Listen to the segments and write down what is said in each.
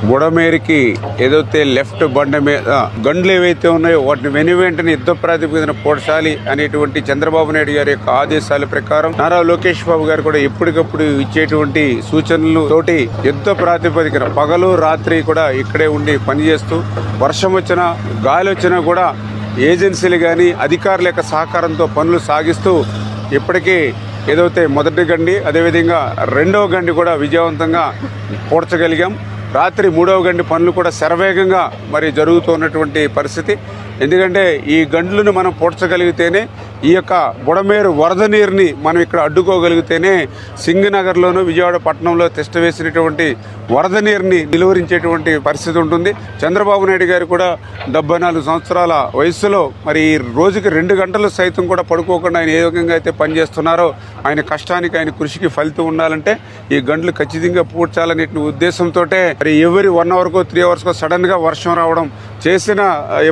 బుడమేరికి ఏదైతే లెఫ్ట్ బండ మీద గండ్లు ఏవైతే ఉన్నాయో వాటిని వెనువెంటనే యుద్ధ ప్రాతిపదికన పోడ్చాలి అనేటువంటి చంద్రబాబు నాయుడు గారి యొక్క ఆదేశాల ప్రకారం నారా లోకేష్ బాబు గారు కూడా ఎప్పటికప్పుడు ఇచ్చేటువంటి సూచనలు తోటి యుద్ధ ప్రాతిపదికన పగలు రాత్రి కూడా ఇక్కడే ఉండి పనిచేస్తూ వర్షం వచ్చినా గాలి వచ్చినా కూడా ఏజెన్సీలు కానీ అధికారుల యొక్క సహకారంతో పనులు సాగిస్తూ ఇప్పటికీ ఏదైతే మొదటి గండి అదేవిధంగా రెండవ గండి కూడా విజయవంతంగా పూడ్చగలిగాం. రాత్రి మూడవ గండి పనులు కూడా శరవేగంగా మరి జరుగుతున్నటువంటి పరిస్థితి. ఎందుకంటే ఈ గండ్లను మనం పూడ్చగలిగితేనే ఈ యొక్క బుడమేరు వరద నీరుని మనం ఇక్కడ అడ్డుకోగలిగితేనే సింగనగర్లోను విజయవాడ పట్టణంలో తిష్ట వేసినటువంటి వరద నీరుని నిలువరించేటువంటి పరిస్థితి ఉంటుంది. చంద్రబాబు నాయుడు గారు కూడా 74 సంవత్సరాల వయస్సులో మరి ఈ రోజుకి 2 గంటలు సైతం కూడా పడుకోకుండా ఆయన ఏ విధంగా అయితే పనిచేస్తున్నారో ఆయన కష్టానికి ఆయన కృషికి ఫలితం ఉండాలంటే ఈ గంటలు ఖచ్చితంగా పూడ్చాలనే ఉద్దేశంతో మరి ఎవరి 1 అవర్కో 3 అవర్స్కో సడన్గా వర్షం రావడం, చేసిన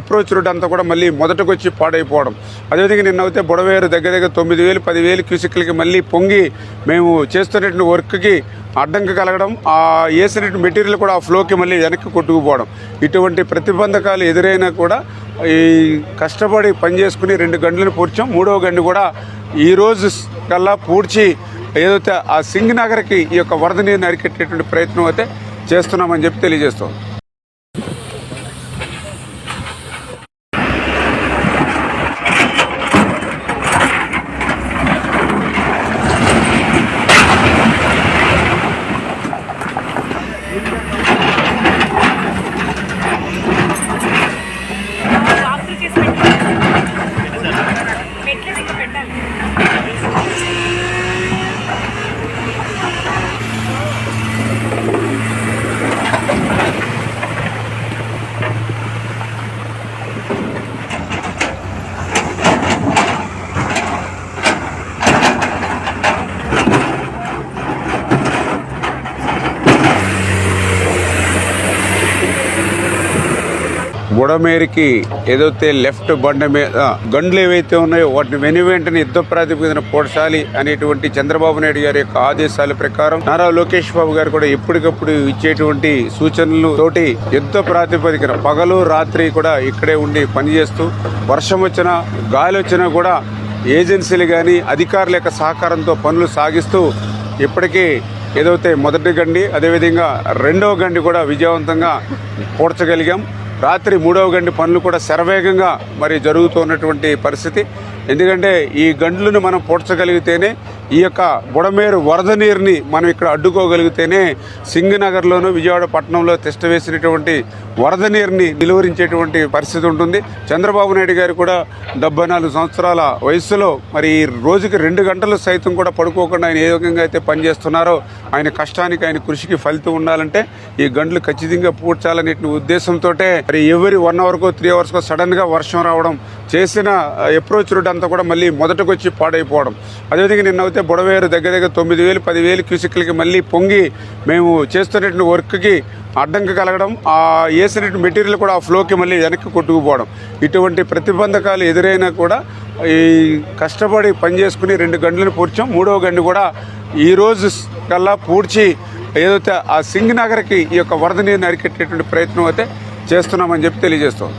అప్రోచ్ రూట్ అంతా కూడా మళ్ళీ మొదటకొచ్చి పాడైపోవడం. అదేవిధంగా నిన్న అయితే బుడవేరు దగ్గర 9,000 10,000 క్యూసెక్లకి మళ్ళీ పొంగి మేము చేస్తున్నటువంటి వర్క్కి అడ్డంకి కలగడం, ఆ వేసినటువంటి మెటీరియల్ కూడా ఆ ఫ్లోకి మళ్ళీ వెనక్కి కొట్టుకుపోవడం, ఇటువంటి ప్రతిబంధకాలు ఎదురైనా కూడా ఈ కష్టపడి పనిచేసుకుని 2 గంటలను పూడ్చాం. 3వ గండి కూడా ఈరోజు కల్లా పూడ్చి ఏదైతే ఆ సింగనగర్కి ఈ యొక్క వరద నీరుని అరికెట్టేటువంటి ప్రయత్నం అయితే చేస్తున్నామని చెప్పి తెలియజేస్తాం. బుడమేరికి ఏదైతే లెఫ్ట్ బండ మీద గండ్లు ఏవైతే ఉన్నాయో వాటిని వెనువెంటనే యుద్ధ ప్రాతిపదికన పోడ్చాలి అనేటువంటి చంద్రబాబు నాయుడు గారి యొక్క ఆదేశాల ప్రకారం నారా లోకేష్ బాబు గారు కూడా ఎప్పటికప్పుడు ఇచ్చేటువంటి సూచనలు తోటి యుద్ధ ప్రాతిపదికన పగలు రాత్రి కూడా ఇక్కడే ఉండి పనిచేస్తూ వర్షం వచ్చినా గాలి వచ్చినా కూడా ఏజెన్సీలు కానీ అధికారుల యొక్క సహకారంతో పనులు సాగిస్తూ ఇప్పటికీ ఏదైతే మొదటి గండి అదేవిధంగా రెండవ గండి కూడా విజయవంతంగా పూడ్చగలిగాం. రాత్రి 3వ గండి పనులు కూడా శరవేగంగా మరి జరుగుతున్నటువంటి పరిస్థితి. ఎందుకంటే ఈ గండ్లను మనం పూడ్చగలిగితేనే ఈ యొక్క బుడమేరు వరద నీరుని మనం ఇక్కడ అడ్డుకోగలిగితేనే సింగనగర్లోను విజయవాడ పట్టణంలో తిష్ట వేసినటువంటి వరద నీరుని నిలువరించేటువంటి పరిస్థితి ఉంటుంది. చంద్రబాబు నాయుడు గారు కూడా 74 సంవత్సరాల వయస్సులో మరి ఈ రోజుకి 2 గంటలు సైతం కూడా పడుకోకుండా ఆయన ఏ విధంగా అయితే పనిచేస్తున్నారో ఆయన కష్టానికి ఆయన కృషికి ఫలితం ఉండాలంటే ఈ గంటలు ఖచ్చితంగా పూడ్చాలనే ఉద్దేశంతో మరి ఎవరి 1 అవర్కో 3 అవర్స్కో సడన్గా వర్షం రావడం, చేసిన అప్రోచ్ రూట్ అంతా కూడా మళ్ళీ మొదటకొచ్చి పాడైపోవడం. అదేవిధంగా నిన్న అయితే బుడవేరు దగ్గర 9,000 10,000 క్యూసెక్లకి మళ్ళీ పొంగి మేము చేస్తున్నటువంటి వర్క్కి అడ్డంకి కలగడం, ఆ వేసినటువంటి మెటీరియల్ కూడా ఆ ఫ్లోకి మళ్ళీ వెనక్కి కొట్టుకుపోవడం, ఇటువంటి ప్రతిబంధకాలు ఎదురైనా కూడా ఈ కష్టపడి పనిచేసుకుని 2 గంటలను పూడ్చాం. 3వ గండి కూడా ఈరోజు కల్లా పూడ్చి ఏదైతే ఆ సింగనగర్కి ఈ యొక్క వరద నీరుని అరికెట్టేటువంటి ప్రయత్నం అయితే చేస్తున్నామని చెప్పి తెలియజేస్తాం.